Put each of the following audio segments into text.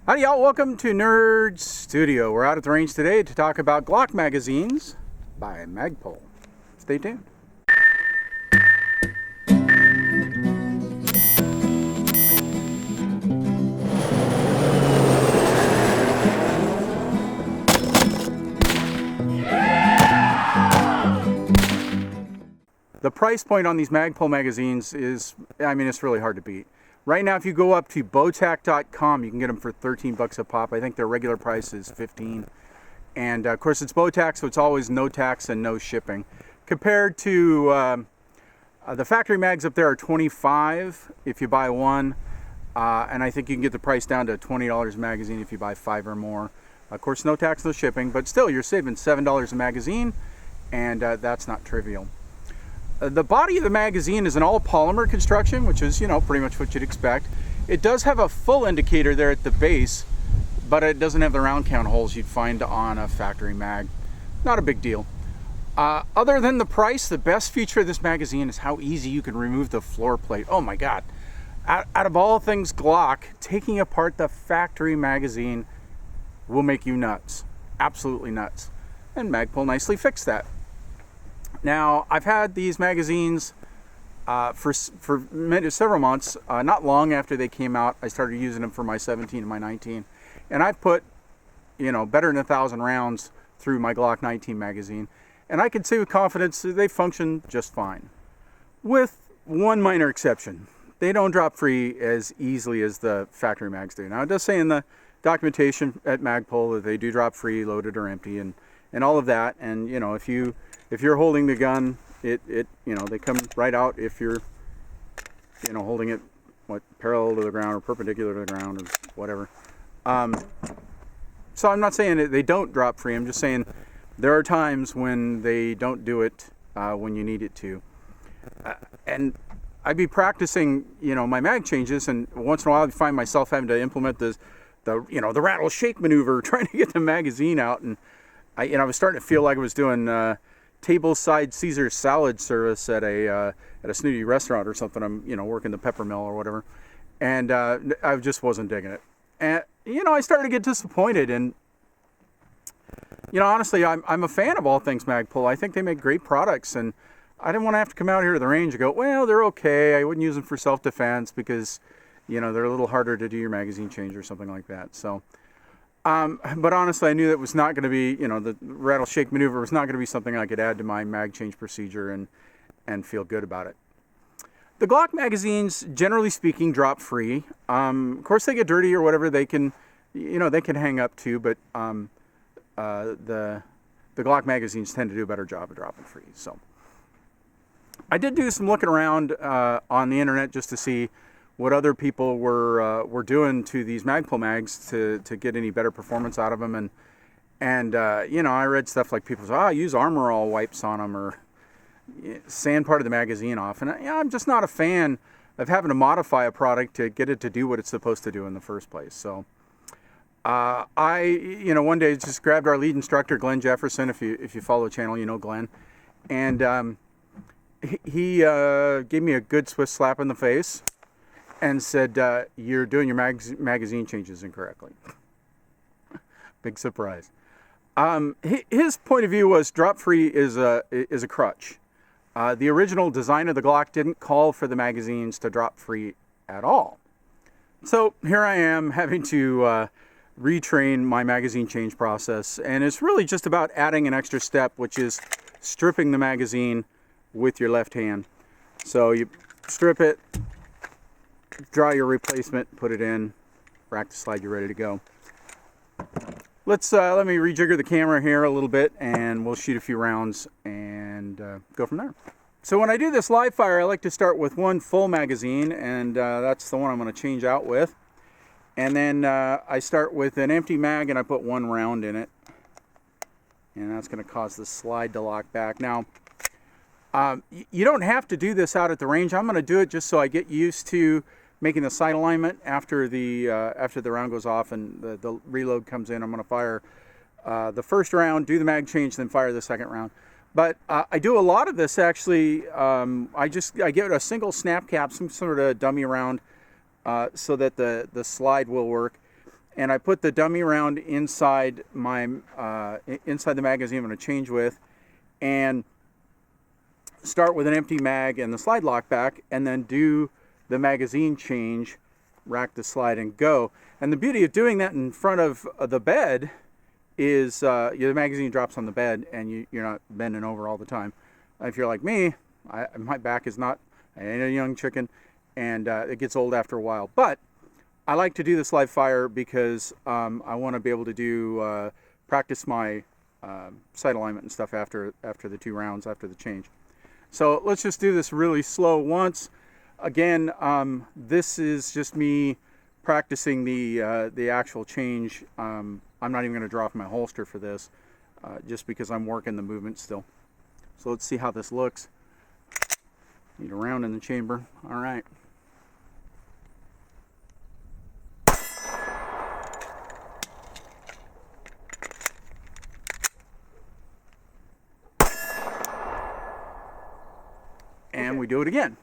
Howdy y'all, welcome to Nerd Studio. We're out at the range today to talk about Glock Magazines by Magpul. Stay tuned. The price point on these Magpul magazines is, it's really hard to beat. Right now, if you go up to Bowtac.com, you can get them for 13 bucks a pop. I think their regular price is 15. And of course, it's Bowtac, so it's always no tax and no shipping. Compared to the factory mags up there are 25 if you buy one. And I think you can get the price down to $20 a magazine if you buy 5 or more. Of course, no tax, no shipping, but still, you're saving $7 a magazine, and that's not trivial. The body of the magazine is an all polymer construction, which is, pretty much what you'd expect. It does have a full indicator there at the base, but it doesn't have the round count holes you'd find on a factory mag. Not a big deal. Other than the price, the best feature of this magazine is how easy you can remove the floor plate. Oh my God. Out of all things Glock, taking apart the factory magazine will make you nuts. Absolutely nuts. And Magpul nicely fixed that. Now, I've had these magazines for several months. Not long after they came out, I started using them for my 17 and my 19. And I've put, better than 1,000 rounds through my Glock 19 magazine. And I can say with confidence that they function just fine. With one minor exception. They don't drop free as easily as the factory mags do. Now, it does say in the documentation at Magpul that they do drop free, loaded or empty, and all of that. And, if you're holding the gun, they come right out if you're, holding it parallel to the ground or perpendicular to the ground or whatever. So I'm not saying that they don't drop free. I'm just saying there are times when they don't do it when you need it to. And I'd be practicing, my mag changes, and once in a while I find myself having to implement the rattle shake maneuver, trying to get the magazine out, and I was starting to feel like I was doing tableside Caesar salad service at a snooty restaurant or something. I'm working the pepper mill or whatever, and I just wasn't digging it. And I started to get disappointed. And honestly, I'm a fan of all things Magpul. I think they make great products, and I didn't want to have to come out here to the range and go, well, they're okay. I wouldn't use them for self-defense because they're a little harder to do your magazine change or something like that. So. But honestly, I knew that was not going to be, the rattle shake maneuver was not going to be something I could add to my mag change procedure and feel good about it. The Glock magazines, generally speaking, drop free. Of course, they get dirty or whatever. They can, they can hang up too. But the Glock magazines tend to do a better job of dropping free. So I did do some looking around on the internet just to see what other people were doing to these Magpul mags to get any better performance out of them, and I read stuff like people say, use Armor All wipes on them or sand part of the magazine off, and I'm just not a fan of having to modify a product to get it to do what it's supposed to do in the first place. So I one day just grabbed our lead instructor Glenn Jefferson. If you follow the channel, you know Glenn, and he gave me a good swift slap in the face and said, you're doing your magazine changes incorrectly. Big surprise. His point of view was drop-free is a crutch. The original design of the Glock didn't call for the magazines to drop free at all. So here I am having to retrain my magazine change process, and it's really just about adding an extra step, which is stripping the magazine with your left hand. So you strip it, draw your replacement, put it in, rack the slide, you're ready to go. Let me rejigger the camera here a little bit, and we'll shoot a few rounds and go from there. So when I do this live fire, I like to start with one full magazine, and that's the one I'm going to change out with. And then I start with an empty mag, and I put one round in it, and that's going to cause the slide to lock back. Now, you don't have to do this out at the range. I'm going to do it just so I get used to making the sight alignment after the round goes off and the reload comes in. I'm going to fire the first round, do the mag change, then fire the second round. But I do a lot of this actually. I get a single snap cap, some sort of dummy round, so that the slide will work. and I put the dummy round inside my inside the magazine I'm going to change with, and start with an empty mag and the slide lock back, and then do the magazine change, rack the slide, and go. And the beauty of doing that in front of the bed is the magazine drops on the bed, and you're not bending over all the time. If you're like me, my back is not, I ain't a young chicken, and it gets old after a while. But I like to do this live fire because I want to be able to do practice my sight alignment and stuff after the 2 rounds, after the change. So let's just do this really slow once. Again, this is just me practicing the actual change. I'm not even going to drop my holster for this, just because I'm working the movement still. So let's see how this looks. Need a round in the chamber. All right. And we do it again.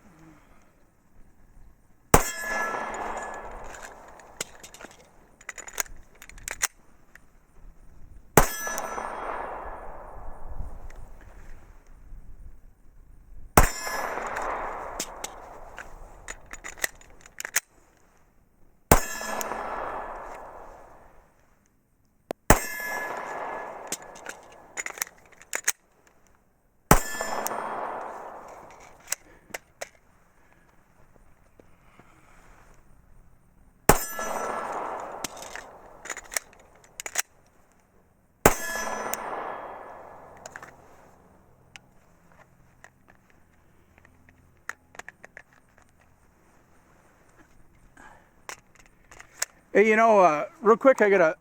Hey, you know, real quick, I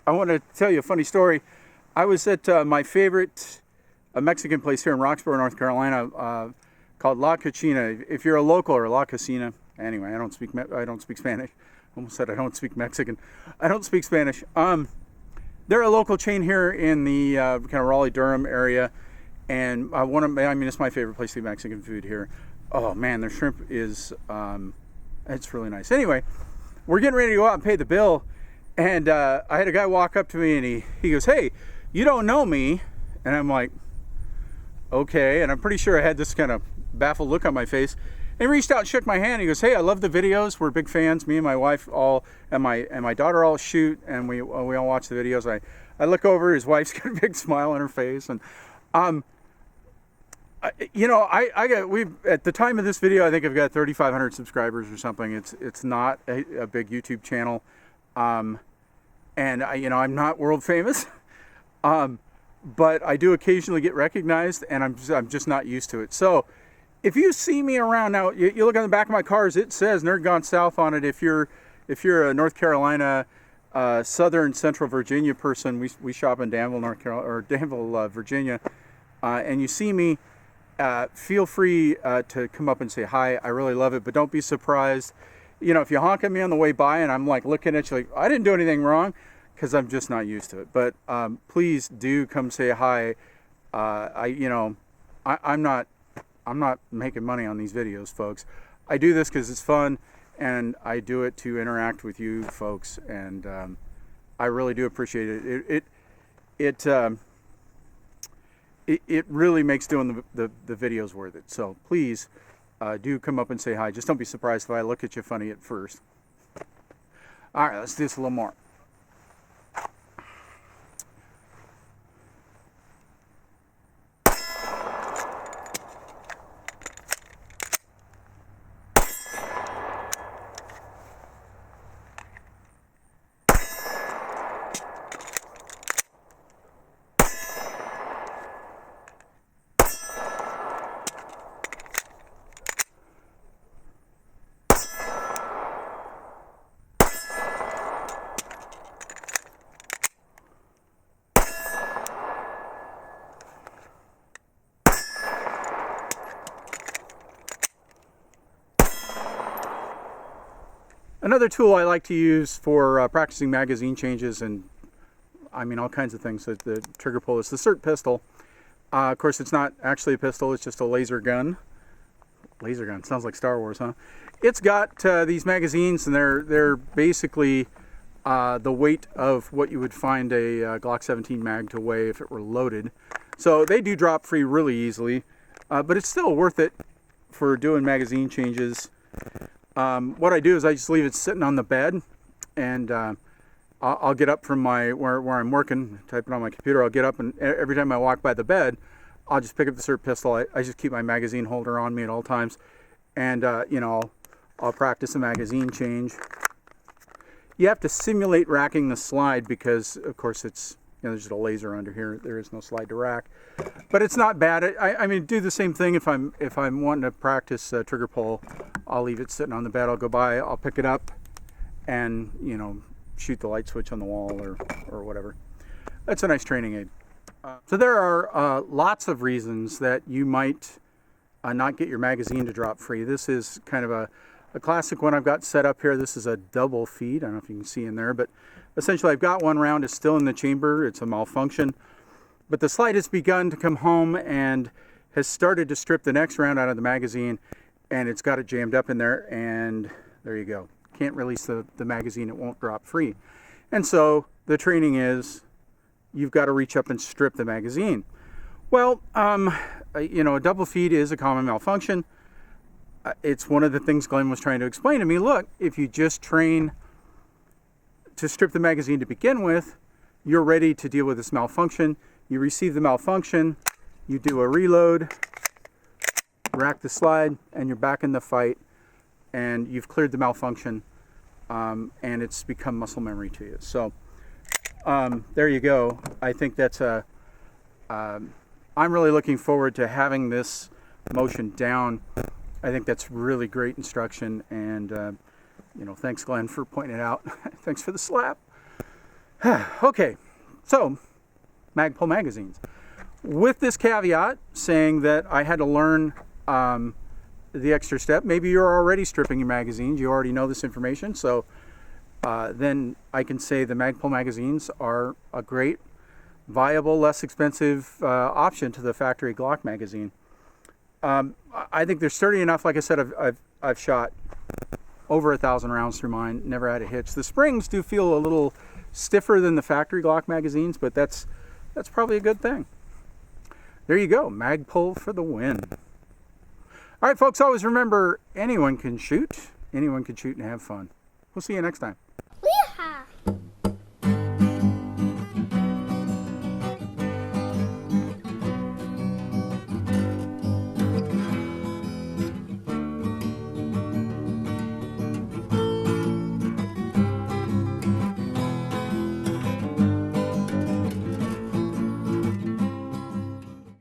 want to tell you a funny story. I was at my favorite Mexican place here in Roxborough, North Carolina, called La Cocina. If you're a local, or La Cocina. Anyway, I don't speak Spanish. Almost said I don't speak Mexican. I don't speak Spanish. They're a local chain here in the kind of Raleigh-Durham area, and it's my favorite place to eat Mexican food here. Oh man, their shrimp is it's really nice. Anyway, we're getting ready to go out and pay the bill, and I had a guy walk up to me, and he goes, "Hey, you don't know me?" And I'm like, "Okay." And I'm pretty sure I had this kind of baffled look on my face. And he reached out and shook my hand. He goes, "Hey, I love the videos. We're big fans. Me and my wife all, and my daughter all shoot, and we all watch the videos." I look over. His wife's got a big smile on her face, and you know, we at the time of this video, I think I've got 3,500 subscribers or something. It's not a big YouTube channel, and you know, I'm not world famous, but I do occasionally get recognized, and I'm just not used to it. So if you see me around now, you look on the back of my cars, it says Nerd Gone South on it. If you're a North Carolina, Southern Central Virginia person, we shop in Danville, North Carolina, or Danville, Virginia, and you see me. Feel free to come up and say hi. I really love it, but don't be surprised. You know, if you honk at me on the way by and I'm like looking at you like I didn't do anything wrong, because I'm just not used to it. But please do come say hi. I'm not making money on these videos, folks. I do this because it's fun, and I do it to interact with you folks, and I really do appreciate it. It really makes doing the videos worth it. So please do come up and say hi. Just don't be surprised if I look at you funny at first. All right, let's do this a little more. Another tool I like to use for practicing magazine changes and all kinds of things, the trigger pull, is the SIRT pistol. Of course, it's not actually a pistol, it's just a laser gun. Laser gun, sounds like Star Wars, huh? It's got these magazines, and they're basically the weight of what you would find a Glock 17 mag to weigh if it were loaded. So they do drop free really easily, but it's still worth it for doing magazine changes. What I do is I just leave it sitting on the bed, and I'll get up from my where I'm working, type it on my computer. I'll get up, and every time I walk by the bed, I'll just pick up the SIRT pistol. I just keep my magazine holder on me at all times, and you know, I'll practice a magazine change. You have to simulate racking the slide because, of course, it's, you know, there's just a laser under here. There is no slide to rack, but it's not bad. I mean, do the same thing if I'm wanting to practice trigger pull. I'll leave it sitting on the bed. I'll go by, I'll pick it up, and, you know, shoot the light switch on the wall or whatever. That's a nice training aid. So there are lots of reasons that you might not get your magazine to drop free. This is kind of a classic one I've got set up here. This is a double feed. I don't know if you can see in there, but essentially I've got one round. It's still in the chamber. It's a malfunction. But the slide has begun to come home and has started to strip the next round out of the magazine, and it's got it jammed up in there, and there you go. Can't release the magazine. It won't drop free. And so the training is you've got to reach up and strip the magazine. Well, you know, a double feed is a common malfunction. It's one of the things Glenn was trying to explain to me. Look, if you just train to strip the magazine to begin with, you're ready to deal with this malfunction. You receive the malfunction, you do a reload, rack the slide, and you're back in the fight, and you've cleared the malfunction, and it's become muscle memory to you. So there you go. I think that's I'm really looking forward to having this motion down. I think that's really great instruction, and you know, thanks Glenn for pointing it out. Thanks for the slap. Okay, so Magpul magazines. With this caveat saying that I had to learn the extra step. Maybe you're already stripping your magazines. You already know this information, so then I can say the Magpul magazines are a great, viable, less expensive option to the factory Glock magazine. I think they're sturdy enough. Like I said, I've shot over 1,000 rounds through mine. Never had a hitch. The springs do feel a little stiffer than the factory Glock magazines, but that's probably a good thing. There you go. Magpul for the win. All right, folks. Always remember, anyone can shoot. Anyone can shoot and have fun. We'll see you next time.